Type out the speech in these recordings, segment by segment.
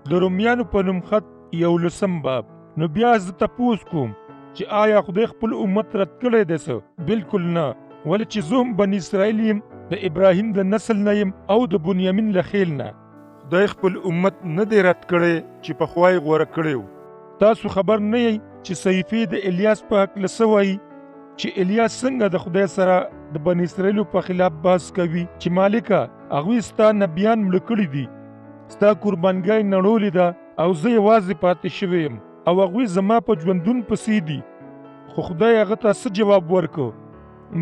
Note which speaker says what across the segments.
Speaker 1: د رومیانو په نوم خط 11 باب. نو بیا زه تپوس کوم چې آیا خدای خپل امت رد کړی دی څه؟ بالکل نه، ولې چې زه هم بني اسرائیل یم، د ابراهیم د نسل نه یم او د بنیامین له خیل نه. خدای خپل امت نه دی رد کړی چې پخوا یې غوره کړی و. تاسو خبر نه یئ چې صحیفې د الیاس په هکله څه وایي، چې الیاس څنګه د خدای سره د بني اسرائیلو په خلاف بحث کوي چې مالکه هغوی ستا نبیان مړه کړي دي، ستا قربانګاه نړولې ده او زه یوازې پاتې شوی یم او هغوی زما په ژوندون پسې دي. خو خدای هغه ته څه جواب ورکړ؟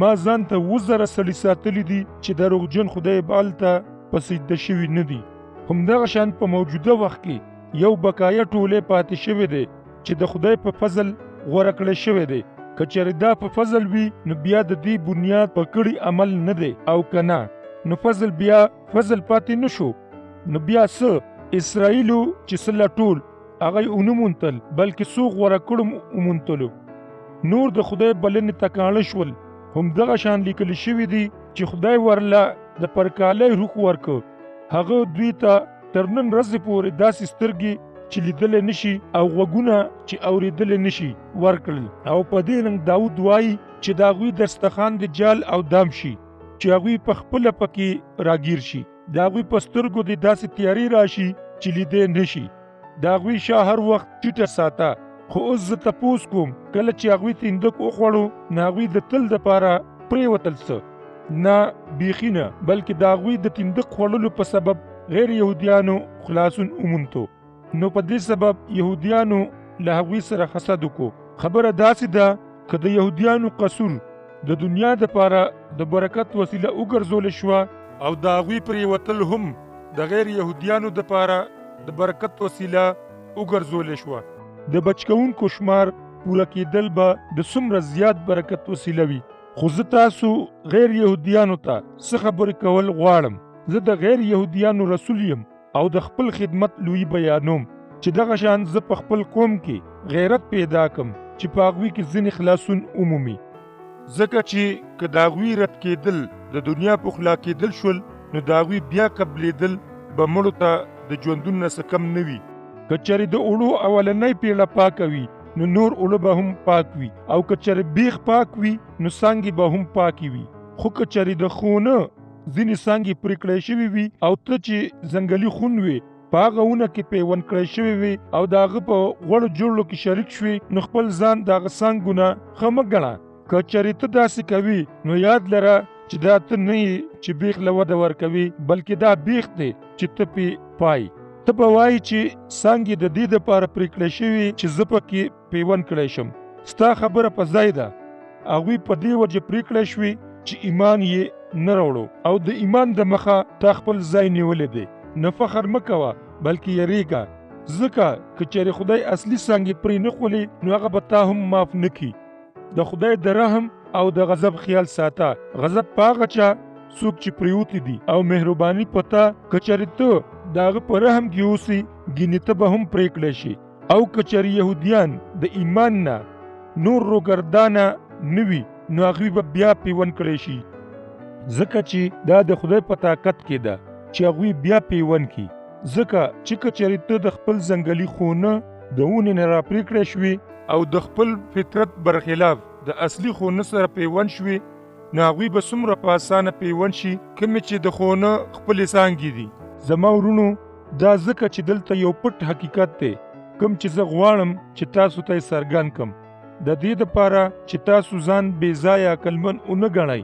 Speaker 1: ما ځان ته 1000 سړي ساتلي دي چې دروغجن خدای بال ته پسیده شوي نه دي. همدغه شان په موجوده وخت کې یو بقایا ټولې پاتې شوی دی چې د خدای په فضل غوره کړی شوی دی. که چېرې دا په فضل وي نو بیا د دې بنیاد په کړي عمل نه دی، او که نه نو فضل بیا فضل پاتې نه شو. نو بیا څه اسرائیلو چې څه لټول هغه یې ونه مونتل، بلکې څو غوره کړو ومونتلو. نور د خدای بلنې ته کاڼه شول. همدغه شان لیکل شوي دي چې خدای ورله د پرکالی روح ورکړ، هغه دوی ته تر نن ورځې پورې داسې سترګې چې لیدلی نشي او غوږونه چې اورېدلی نشي ورکړل. او په دې رنګ داود وایي چې د هغوی دسترخوان د جال او دام شي، چې هغوی په خپله پکې راګیر شي. د هغوی په سترګو د داسې تیاري راشي چې لیدی نشي. د هغوی شا هر وخت ټیټه ساته. خو اوس زه تپوس کوم، کله چې هغوی تندک وخوړو نو هغوی د تل دپاره پرېوتل څه؟ نه، بیخي نه، بلکې د هغوی د تندک خوړلو په سبب غیر یهودیانو خلاصون ومونتو. نو په دې سبب یهودیانو له هغوی سره حسد وکړو. خبره داسې ده که د یهودیانو قصور د دنیا دپاره د برکت وسیله وګرځول شوه او د هغوی پرېوتل هم د غیر یهودیانو دپاره د برکت وسیله وګرځول شوه. د بچکونکو شمار پوره کېدل به د څومره زیات برکت وسیله وي. خو زه تاسو غیر یهودیانو ته څه خبرې کول غواړم. زه د غیر یهودیانو رسول یم او د خپل خدمت لوی بیانوم چې دغه شان زه په خپل قوم کې غیرت پیدا کم چې په هغوی کې ځینې خلاصون عمومي. ځکه چې که د هغوی رد کېدل د دنیا په خلا کېدل شول نو د هغوی بیا قبلېدل به مړو ته د ژوندون نه څه کم نه وي. که چېرې د اوړو اولنۍ پیړه پاکه وي نو نور اوړه به هم پاک وي، او که چېرې بیخ پاک وي نو څانګې به هم پاکې وي. خو که چېرې د خونه ځینې څانګې پرې کړی شوي وي او ته چې ځنګلي خون وي په هغه ونه کې پیوند کړی شوی وي او د هغه په غوړو جوړو کې شریک شوي نو خپل ځان د هغه څانګو نه ښه مه ګڼه. که چېرې ته داسې کوي نو یاد لره چې دا ته نه یې چې بیخ له وده ورکوي، بلکې دا بیخ دی چې ته پې پای. ته به وایي چې څانګې د دې دپاره پرې کړی شوي چې زه پکې پیوند کړی شم. ستا خبره په ځای ده. هغوی په دې وجه پرې کړی شوي چې ایمان یې نه راوړو او د ایمان د مخه تا خپل ځای نیولی دی. نه فخر مه کوه بلکې یریږه، ځکه که چېرې خدای اصلي څانګې پرې نه خولي نو هغه به تا هم معاف نه کړي. د خدای د رحم او د غضب خیال ساته. غضب په هغه چا څوک چې پریوتي دي او مهرباني په تا. که چېرې ته د هغه په رحم کې اوسې ګینې ته به هم پرې کړی شي. او که چېرې یهودیان د ایمان نه نور روګردانه نه وي نو هغوی به بیا پیوند کړی شي، ځکه چې دا د خدای په طاقت کې ده چې هغوی بیا پیوند کړي. ځکه چې که چېرې ته د خپل ځنګلي خونه د ونې نه راپرې کړی شوې او د خپل فطرت برخلاف د اصلي خونه سره پیوند شوې نو هغوی به څومره په اسانه پیوند شي کومې چې د خونه خپلې څانګې دي. زما ورونو، دا ځکه چې دلته یو پټ حقیقت دی کوم چې زه غواړم چې تاسو ته یې څرګند کړم، د دې دپاره چې تاسو ځان بې ځایه عقلمن ونه ګڼئ.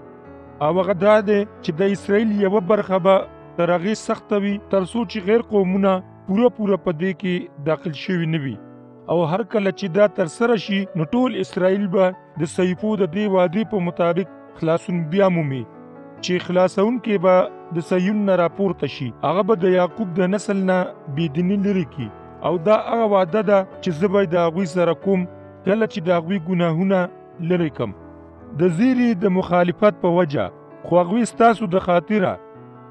Speaker 1: او هغه دا دی چې د اسرائیل یوه برخه به تر هغې سخته وي تر څو چې غیر قومونه پوره په دې کې داخل شوي نه وي. او هر کله چې دا ترسره شي نو ټول اسرائیل به د صحیفو د دې وعدې په مطابق خلاصون بیا مومي چې خلاصونکي به د صهیون نه راپورته شي. هغه به د یعقوب د نسل نه بېدیني لرې کړي. او دا هغه وعده ده چې زه به د هغوی سره کوم کله چې د هغوی ګناهونه لرې کړم. د زیري د مخالفت په وجه خو هغوی ستاسو د خاطره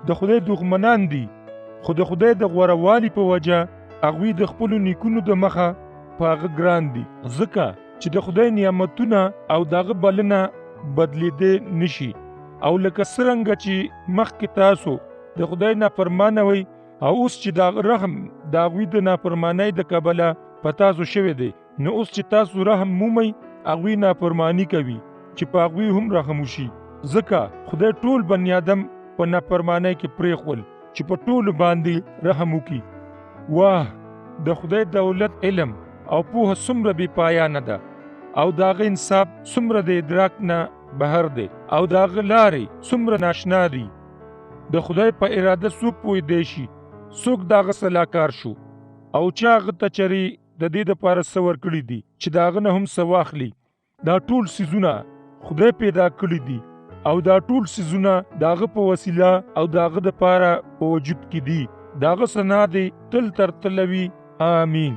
Speaker 1: د خدای دښمنان دي، خو د خدای د غوروالي په وجه هغوی د خپلو نیکونو د مخه په هغه ګران دي. ځکه چې د خدای نعمتونه او د هغه بلنه بدلېدی نشي. او لکه څرنګه چې مخکې تاسو د خدای نافرمانه وئ او اوس چې دا رحم د هغوی د نافرمانۍ د کبله په تاسو شوی دی، نو اوس چې تاسو رحم مومئ هغوی نافرمانی کوي چې په هغوی هم رحم وشي. ځکه خدای ټول بني آدم په نافرمانۍ کې پرېښول چې په ټولو باندې رحم وکړي. واه، د خدای دولت علم او پوهه څومره بې پایانه ده، او د هغه انصاف څومره د ادراک نه بهر دی، او د هغه لارې څومره ناشنا دي. د خدای په اراده څوک پوهېدی شي، څوک د هغه سلاکار شو، او چا هغه ته چرې د دې دپاره څه ورکړي دي چې د هغه نه هم څه واخلي. دا ټول څیزونه خدای پیدا کړي دي، او دا ټول څیزونه د هغه په وسیله او د هغه دپاره په وجود کې دي. د هغه ثنا دې تل تر تله وي. آمین.